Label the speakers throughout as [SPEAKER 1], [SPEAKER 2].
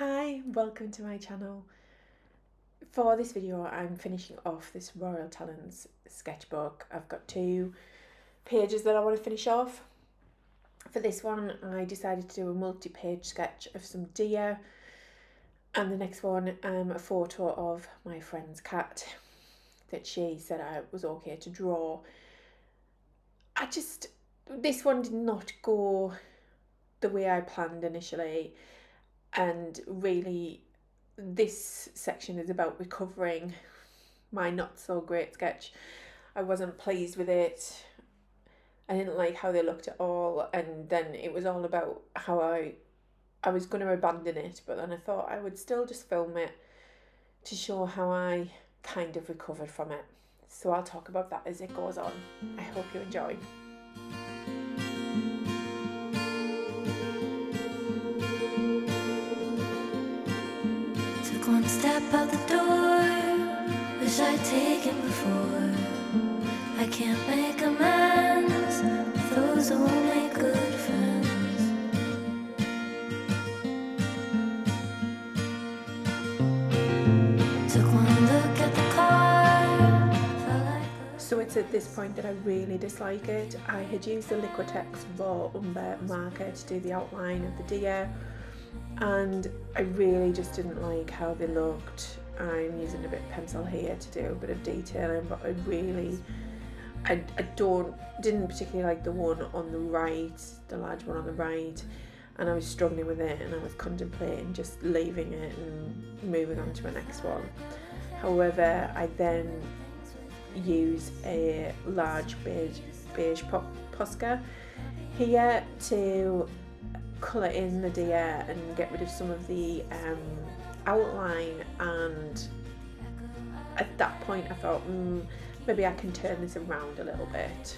[SPEAKER 1] Hi, welcome to my channel. For this video I'm finishing off this Royal Talents sketchbook. I've got 2 pages that I want to finish off. For this one I decided to do a multi-page sketch of some deer, and the next one a photo of my friend's cat that she said I was okay to draw. This one did not go the way I planned initially, and really this section is about recovering my not so great sketch. I wasn't pleased with it. I didn't like how they looked at all, and then it was all about how I was going to abandon it, but then I thought I would still just film it to show how I kind of recovered from it. So I'll talk about that as it goes on. I hope you enjoy.
[SPEAKER 2] One step out the door, wish I'd taken before. I can't make amends with those who won't make good friends. Took one look at the car, felt like
[SPEAKER 1] So it's at this point that I really dislike it. I had used the Liquitex raw umber marker to do the outline of the deer, and I really just didn't like how they looked. I'm using a bit of pencil here to do a bit of detailing, but I didn't particularly like the one on the right, the large one on the right, and I was struggling with it, and I was contemplating just leaving it and moving on to my next one. However, I then use a large beige Posca here to colour in the deer and get rid of some of the outline, and at that point I thought maybe I can turn this around a little bit.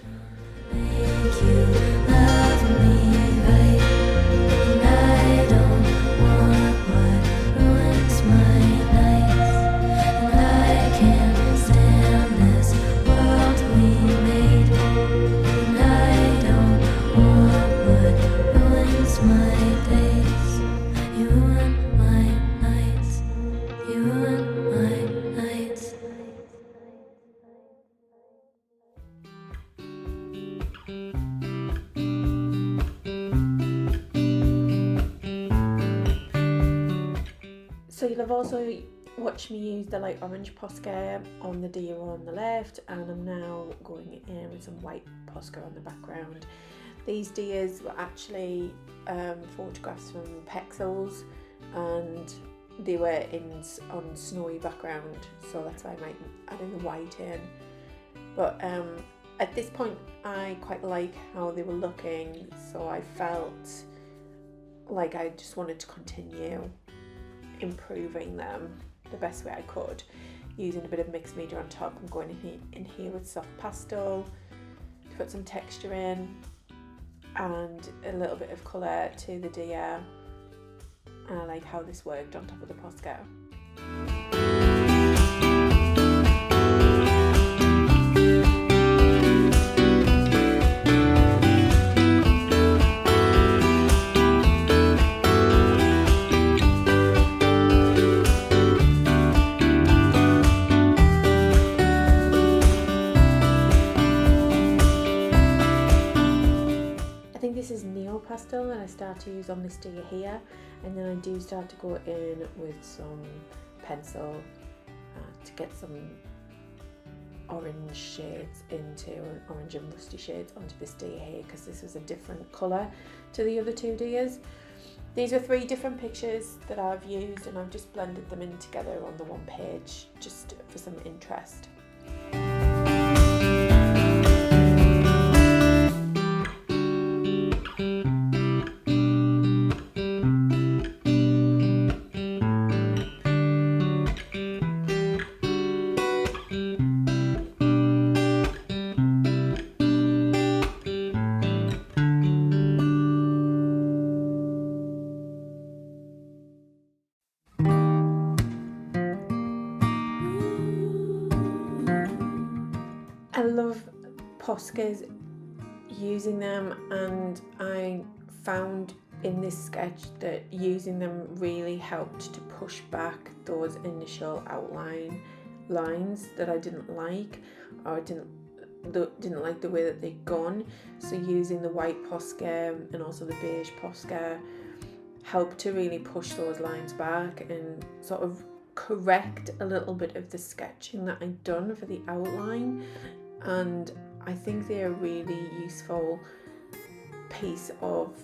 [SPEAKER 2] make you love me right, and I don't want what ruins my nights, and I can't stand this world we made, and I don't want what ruins my days. You ruin my nights, you ruin my nights.
[SPEAKER 1] So you'll have also watched me use the light orange Posca on the deer on the left, and I'm now going in with some white Posca on the background. These deers were actually photographs from Pexels, and they were on snowy background, so that's why I might add in the white in. But at this point I quite like how they were looking, so I felt like I just wanted to continue improving them the best way I could, using a bit of mixed media on top. I'm going in here with soft pastel to put some texture in and a little bit of colour to the deer, and I like how this worked on top of the Posca. This is Neo Pastel, and I start to use on this deer here, and then I do start to go in with some pencil to get some orange shades into, orange and rusty shades onto this deer here, because this was a different colour to the other 2 deers. These are 3 different pictures that I've used, and I've just blended them in together on the one page just for some interest. I love Poscas, using them, and I found in this sketch that using them really helped to push back those initial outline lines that I didn't like, or I didn't like the way that they'd gone. So using the white Posca and also the beige Posca helped to really push those lines back and sort of correct a little bit of the sketching that I'd done for the outline. And I think they're a really useful piece of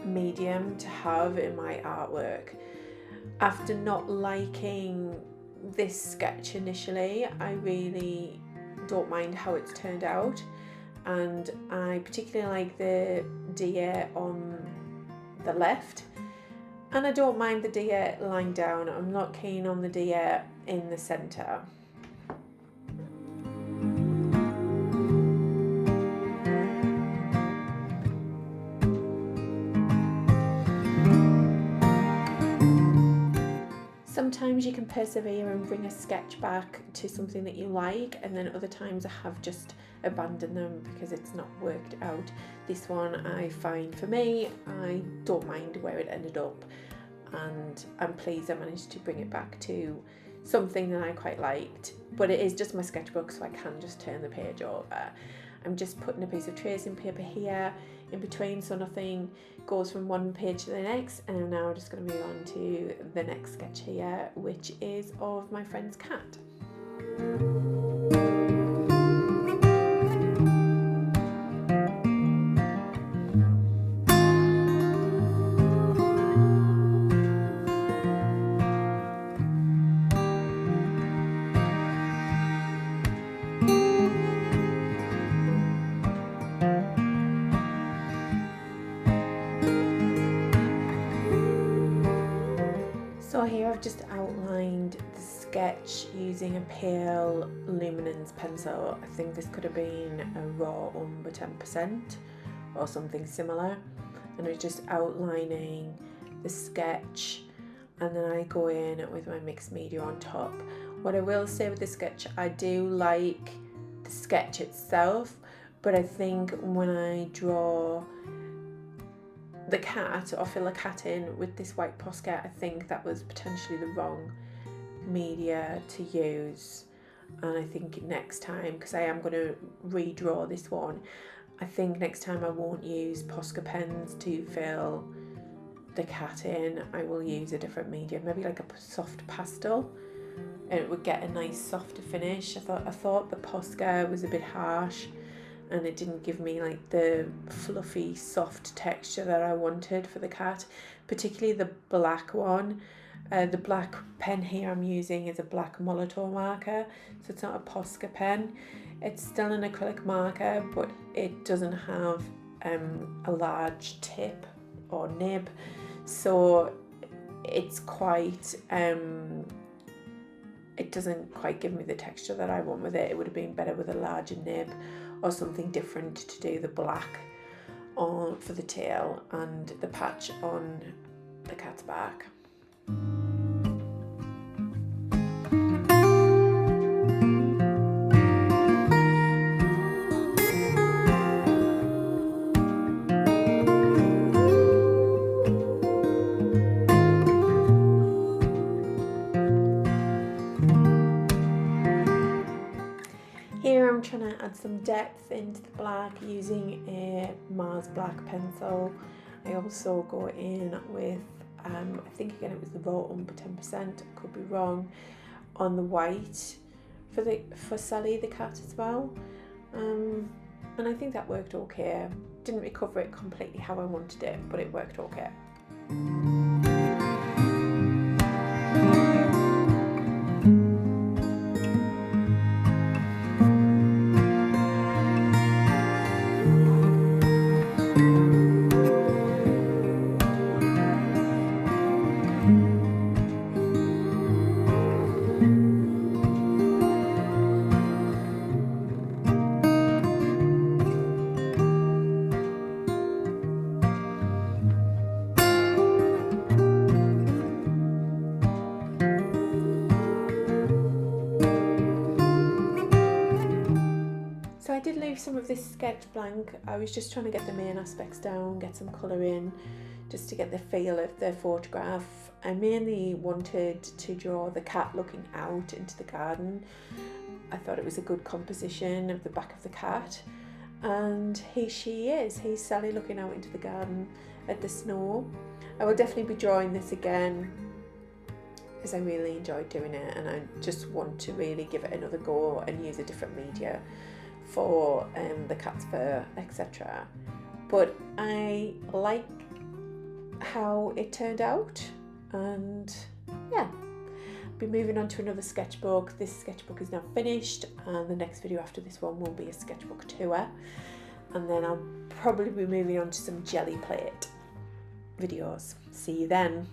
[SPEAKER 1] medium to have in my artwork. After not liking this sketch initially, I really don't mind how it's turned out, and I particularly like the deer on the left, and I don't mind the deer lying down. I'm not keen on the deer in the centre. Sometimes you can persevere and bring a sketch back to something that you like, and then other times I have just abandoned them because it's not worked out. This one, I find, for me, I don't mind where it ended up, and I'm pleased I managed to bring it back to something that I quite liked. But it is just my sketchbook, so I can just turn the page over. I'm just putting a piece of tracing paper here in between so nothing goes from one page to the next, and I'm now just going to move on to the next sketch here, which is of my friend's cat. So here I've just outlined the sketch using a pale luminance pencil. I think this could have been a raw umber 10% or something similar. And I was just outlining the sketch, and then I go in with my mixed media on top. What I will say with the sketch, I do like the sketch itself, but I think when I draw the cat or fill a cat in with this white Posca, I think that was potentially the wrong media to use. And I think next time, because I am going to redraw this one, I think next time I won't use Posca pens to fill the cat in. I will use a different medium, maybe like a soft pastel, and it would get a nice softer finish. I thought the Posca was a bit harsh, and it didn't give me like the fluffy soft texture that I wanted for the cat, particularly the black one. The black pen here I'm using is a black Molitor marker, so it's not a Posca pen. It's still an acrylic marker, but it doesn't have a large tip or nib, so it's quite it doesn't quite give me the texture that I want with it. It would have been better with a larger nib or something different to do the black on for the tail and the patch on the cat's back. Here I'm trying to add some depth into the black using a Mars black pencil. I also go in with, I think again it was the raw umber 10%, could be wrong, on the white for Sally the cat as well. And I think that worked okay. Didn't recover it completely how I wanted it, but it worked okay. some of this sketch blank, I was just trying to get the main aspects down, get some colour in, just to get the feel of the photograph. I mainly wanted to draw the cat looking out into the garden. I thought it was a good composition of the back of the cat. And here she is, here's Sally looking out into the garden at the snow. I will definitely be drawing this again, as I really enjoyed doing it, and I just want to really give it another go and use a different media for the cat's fur, etc. But I like how it turned out, and yeah, I'll be moving on to another sketchbook. This sketchbook is now finished, and the next video after this one will be a sketchbook tour, and then I'll probably be moving on to some jelly plate videos. See you then.